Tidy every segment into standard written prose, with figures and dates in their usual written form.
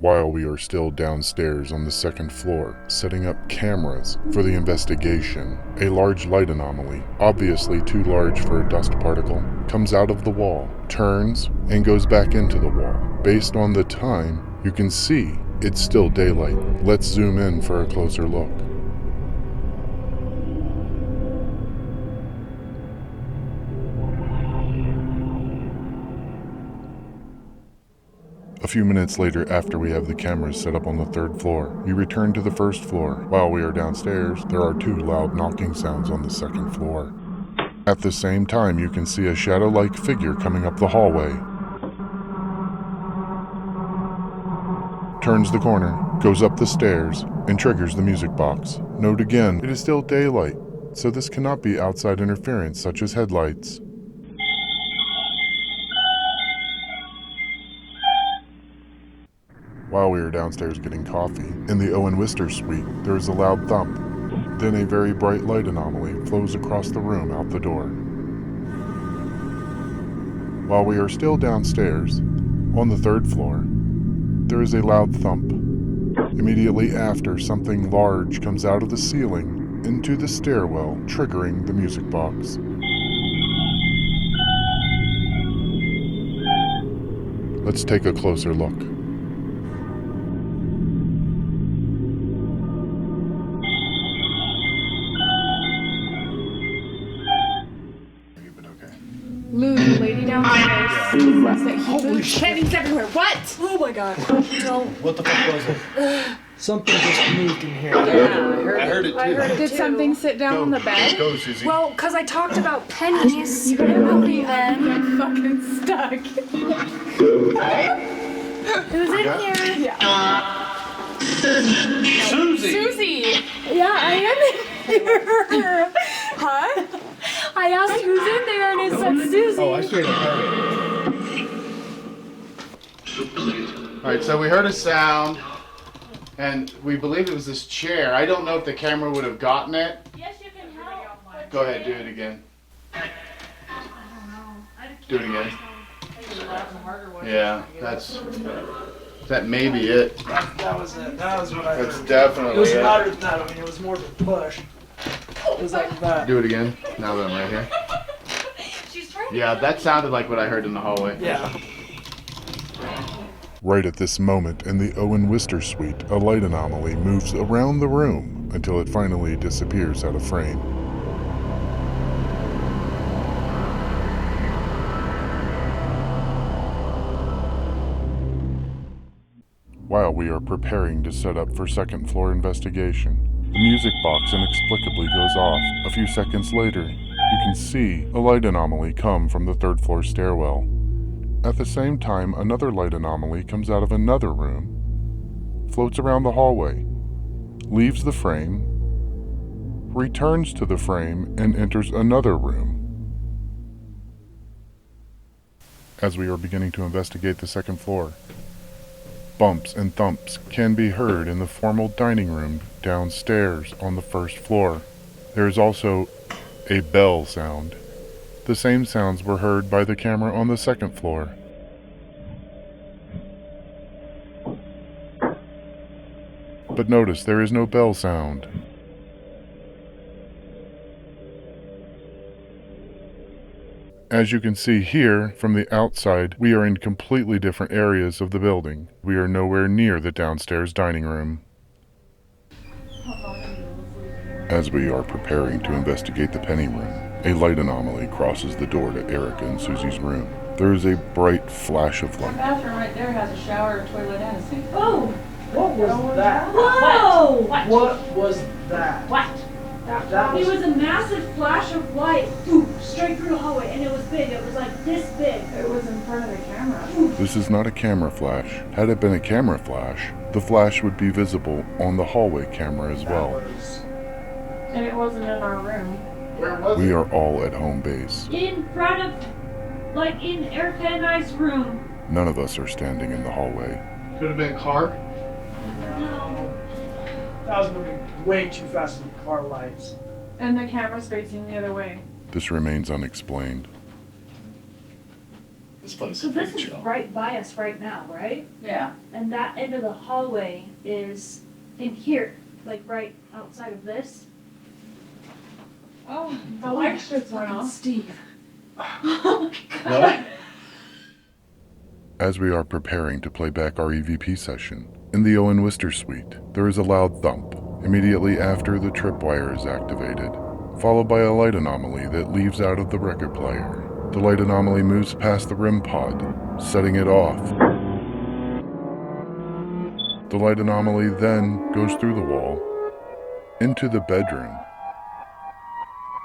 while we are still downstairs on the second floor, setting up cameras for the investigation. A large light anomaly, obviously too large for a dust particle, comes out of the wall, turns, and goes back into the wall. Based on the time, you can see it's still daylight. Let's zoom in for a closer look. A few minutes later, after we have the cameras set up on the third floor, we return to the first floor. While we are downstairs, there are two loud knocking sounds on the second floor. At the same time, you can see a shadow-like figure coming up the hallway. Turns the corner, goes up the stairs, and triggers the music box. Note again, it is still daylight, so this cannot be outside interference such as headlights. While we are downstairs getting coffee, in the Owen Wister suite, there is a loud thump. Then a very bright light anomaly flows across the room out the door. While we are still downstairs, on the third floor, there is a loud thump. Immediately after, something large comes out of the ceiling into the stairwell, triggering the music box. Let's take a closer look. Lou, the lady downstairs. Holy shit! Panties everywhere. What? Oh my god. No. What the fuck was it? Something just moved in here. I heard it too. Did something sit down on the bed? Go, Susie. Well, because I talked about pennies. You couldn't help me then. I'm fucking stuck. Who's in here? Yeah. Susie! Susie! Yeah, I am in here. Huh? I asked who's in there and it said Susie. Oh, I straight up heard it. Alright, so we heard a sound, and we believe it was this chair. I don't know if the camera would have gotten it. Yes, you can help. Go ahead, do it again. Do it again. Yeah, that may be it. That was it. That was what I heard. That's definitely It was it. louder than that. I mean, it was more of a push. It was like that. Do it again, now that I'm right here. She's trying Yeah, that sounded like what I heard in the hallway. Yeah. Right at this moment, in the Owen Wister suite, a light anomaly moves around the room until it finally disappears out of frame. While we are preparing to set up for second floor investigation, the music box inexplicably goes off. A few seconds later, you can see a light anomaly come from the third floor stairwell. At the same time, another light anomaly comes out of another room, floats around the hallway, leaves the frame, returns to the frame, and enters another room. As we are beginning to investigate the second floor, bumps and thumps can be heard in the formal dining room downstairs on the first floor. There is also a bell sound. The same sounds were heard by the camera on the second floor. But notice there is no bell sound. As you can see here, from the outside, we are in completely different areas of the building. We are nowhere near the downstairs dining room. As we are preparing to investigate the penny room, a light anomaly crosses the door to Erica and Susie's room. There is a bright flash of The light. bathroom right there has a shower, a toilet, and a sink. Oh! What was that? Whoa! What was that? What? That It was. was a massive flash of light, boom, straight through the hallway, and it was big. It was like this big. It was in front of the camera. This is not a camera flash. Had it been a camera flash, the flash would be visible on the hallway camera as well. And it wasn't in our room. Where was We it? are all at home base. In front of, like in Erica and I's room. None of us are standing in the hallway. Could have been a car. No. That was moving way too fast with car lights. And the camera's facing the other way. This remains unexplained. This place So is this pretty is chill. right by us right now, right? Yeah. And that end of the hallway is in here, like right outside of this. Oh, the light strips went off. Steve. Oh my god. Really? As we are preparing to play back our EVP session, in the Owen Wister suite, there is a loud thump immediately after the tripwire is activated, followed by a light anomaly that leaves out of the record player. The light anomaly moves past the REM pod, setting it off. The light anomaly then goes through the wall, into the bedroom,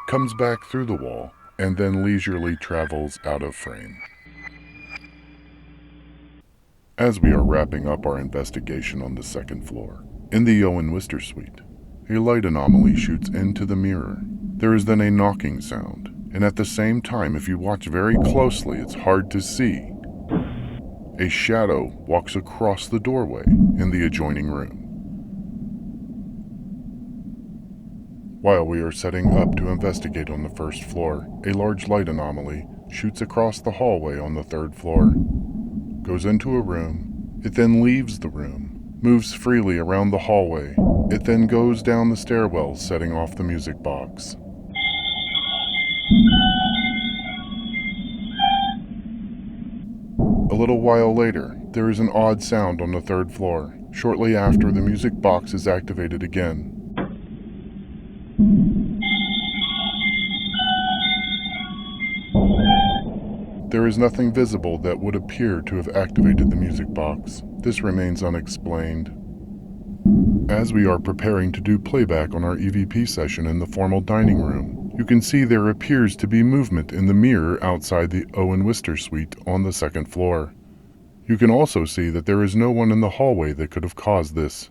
comes back through the wall, and then leisurely travels out of frame. As we are wrapping up our investigation on the second floor, in the Owen Wister suite, a light anomaly shoots into the mirror. There is then a knocking sound, and at the same time, if you watch very closely, it's hard to see. A shadow walks across the doorway in the adjoining room. While we are setting up to investigate on the first floor, a large light anomaly shoots across the hallway on the third floor, goes into a room, it then leaves the room, moves freely around the hallway, it then goes down the stairwell, setting off the music box. A little while later, there is an odd sound on the third floor, shortly after the music box is activated again. There is nothing visible that would appear to have activated the music box. This remains unexplained. As we are preparing to do playback on our EVP session in the formal dining room, you can see there appears to be movement in the mirror outside the Owen Wister suite on the second floor. You can also see that there is no one in the hallway that could have caused this.